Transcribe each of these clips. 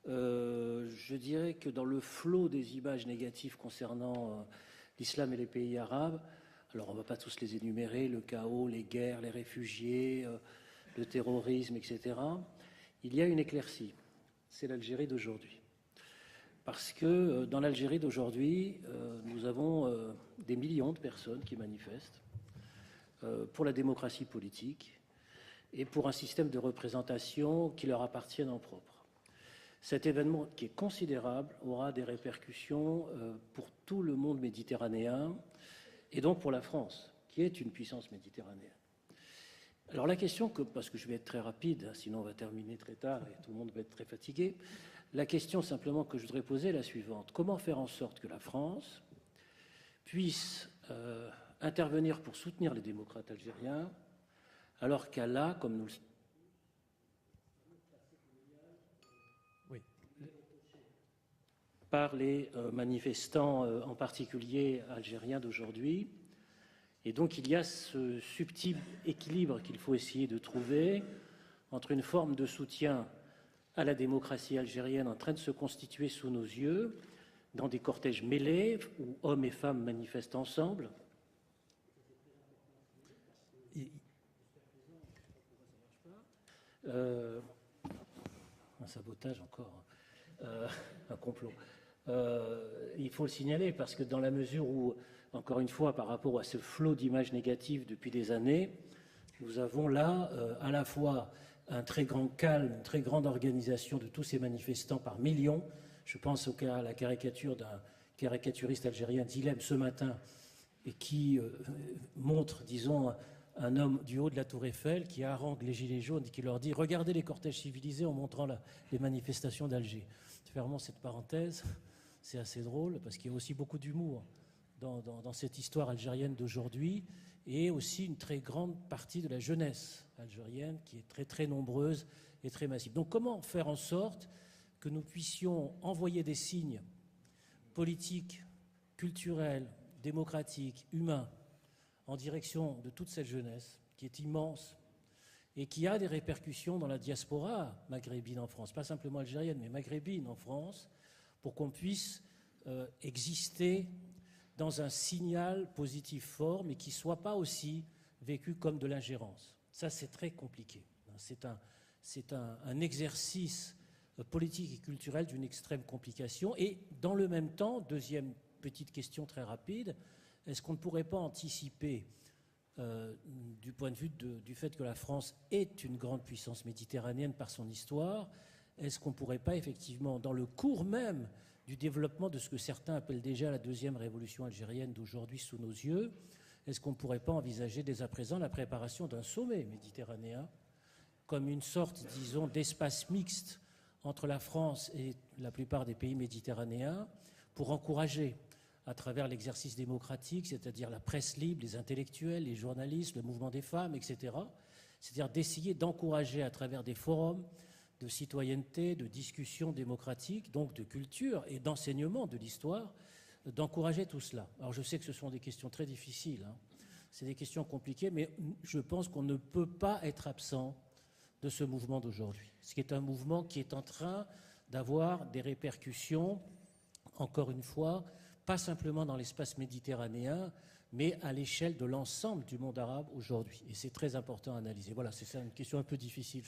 Je dirais que dans le flot des images négatives concernant l'islam et les pays arabes, alors on ne va pas tous les énumérer, le chaos, les guerres, les réfugiés, le terrorisme, etc. Il y a une éclaircie, c'est l'Algérie d'aujourd'hui. Parce que dans l'Algérie d'aujourd'hui, nous avons des millions de personnes qui manifestent pour la démocratie politique et pour un système de représentation qui leur appartienne en propre. Cet événement, qui est considérable, aura des répercussions pour tout le monde méditerranéen et donc pour la France, qui est une puissance méditerranéenne. Alors la question, parce que je vais être très rapide, sinon on va terminer très tard et tout le monde va être très fatigué, la question simplement que je voudrais poser est la suivante. Comment faire en sorte que la France puisse intervenir pour soutenir les démocrates algériens alors qu'elle a, comme nous le par les manifestants en particulier algériens d'aujourd'hui. Et donc il y a ce subtil équilibre qu'il faut essayer de trouver entre une forme de soutien à la démocratie algérienne en train de se constituer sous nos yeux, dans des cortèges mêlés où hommes et femmes manifestent ensemble. Un sabotage encore, un complot. Il faut le signaler parce que dans la mesure où, encore une fois, par rapport à ce flot d'images négatives depuis des années, nous avons là à la fois un très grand calme, une très grande organisation de tous ces manifestants par millions. Je pense à la caricature d'un caricaturiste algérien, Zilem, ce matin, et qui montre, disons, un homme du haut de la tour Eiffel qui harangue les gilets jaunes et qui leur dit « Regardez les cortèges civilisés en montrant les manifestations d'Alger ». Fermons cette parenthèse, c'est assez drôle parce qu'il y a aussi beaucoup d'humour dans cette histoire algérienne d'aujourd'hui et aussi une très grande partie de la jeunesse algérienne qui est très très nombreuse et très massive. Donc comment faire en sorte que nous puissions envoyer des signes politiques, culturels, démocratiques, humains en direction de toute cette jeunesse qui est immense et qui a des répercussions dans la diaspora maghrébine en France, pas simplement algérienne, mais maghrébine en France, pour qu'on puisse exister dans un signal positif fort, mais qui ne soit pas aussi vécu comme de l'ingérence. Ça, c'est très compliqué. C'est un exercice politique et culturel d'une extrême complication. Et dans le même temps, deuxième petite question très rapide, est-ce qu'on ne pourrait pas anticiper du point de vue du fait que la France est une grande puissance méditerranéenne par son histoire, est-ce qu'on ne pourrait pas effectivement, dans le cours même du développement de ce que certains appellent déjà la deuxième révolution algérienne d'aujourd'hui sous nos yeux, est-ce qu'on ne pourrait pas envisager dès à présent la préparation d'un sommet méditerranéen comme une sorte, disons, d'espace mixte entre la France et la plupart des pays méditerranéens pour encourager à travers l'exercice démocratique, c'est-à-dire la presse libre, les intellectuels, les journalistes, le mouvement des femmes, etc. C'est-à-dire d'essayer d'encourager à travers des forums de citoyenneté, de discussion démocratique, donc de culture et d'enseignement de l'histoire, d'encourager tout cela. Alors je sais que ce sont des questions très difficiles, hein. C'est des questions compliquées, mais je pense qu'on ne peut pas être absent de ce mouvement d'aujourd'hui. Ce qui est un mouvement qui est en train d'avoir des répercussions, encore une fois, pas simplement dans l'espace méditerranéen, mais à l'échelle de l'ensemble du monde arabe aujourd'hui. Et c'est très important à analyser. Voilà, c'est une question un peu difficile.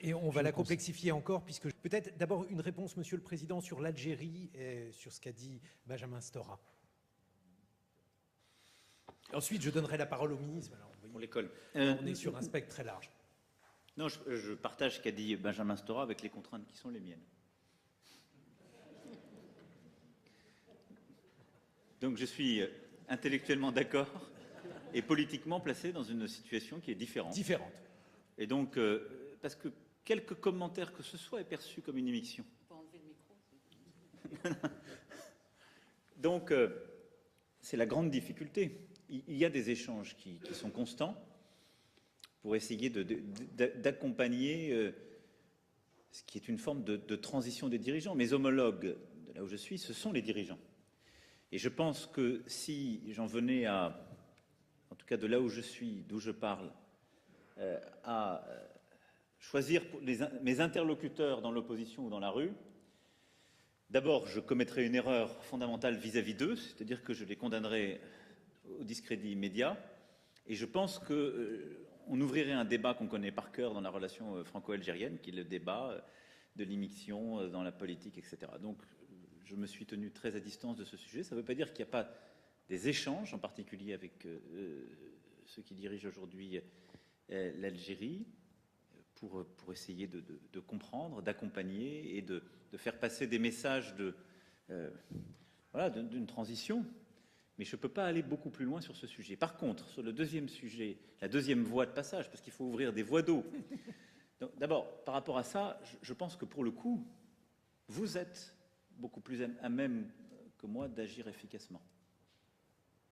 Et on va la complexifier encore, puisque peut-être d'abord une réponse, Monsieur le Président, sur l'Algérie et sur ce qu'a dit Benjamin Stora. Ensuite, je donnerai la parole au ministre. Alors, pour l'école. On est sur un spectre très large. Non, je partage ce qu'a dit Benjamin Stora avec les contraintes qui sont les miennes. Donc je suis intellectuellement d'accord et politiquement placé dans une situation qui est différente. Différente. Et donc, parce que quelque commentaire que ce soit est perçu comme une émission. On peut enlever le micro. Donc, c'est la grande difficulté. Il y a des échanges qui sont constants pour essayer d'accompagner ce qui est une forme de transition des dirigeants. Mes homologues, de là où je suis, ce sont les dirigeants. Et je pense que si j'en venais à, en tout cas de là où je suis, d'où je parle, à choisir mes interlocuteurs dans l'opposition ou dans la rue, D'abord, je commettrai une erreur fondamentale vis-à-vis d'eux, c'est-à-dire que je les condamnerai au discrédit immédiat. Et je pense qu'on ouvrirait un débat qu'on connaît par cœur dans la relation franco-algérienne, qui est le débat de l'immixtion dans la politique, etc. Donc, je me suis tenu très à distance de ce sujet. Ça ne veut pas dire qu'il n'y a pas des échanges, en particulier avec ceux qui dirigent aujourd'hui l'Algérie, pour essayer de comprendre, d'accompagner et de faire passer des messages d'une transition. Mais je ne peux pas aller beaucoup plus loin sur ce sujet. Par contre, sur le deuxième sujet, la deuxième voie de passage, parce qu'il faut ouvrir des voies d'eau. D'abord, par rapport à ça, je pense que pour le coup, vous êtes beaucoup plus à même que moi d'agir efficacement.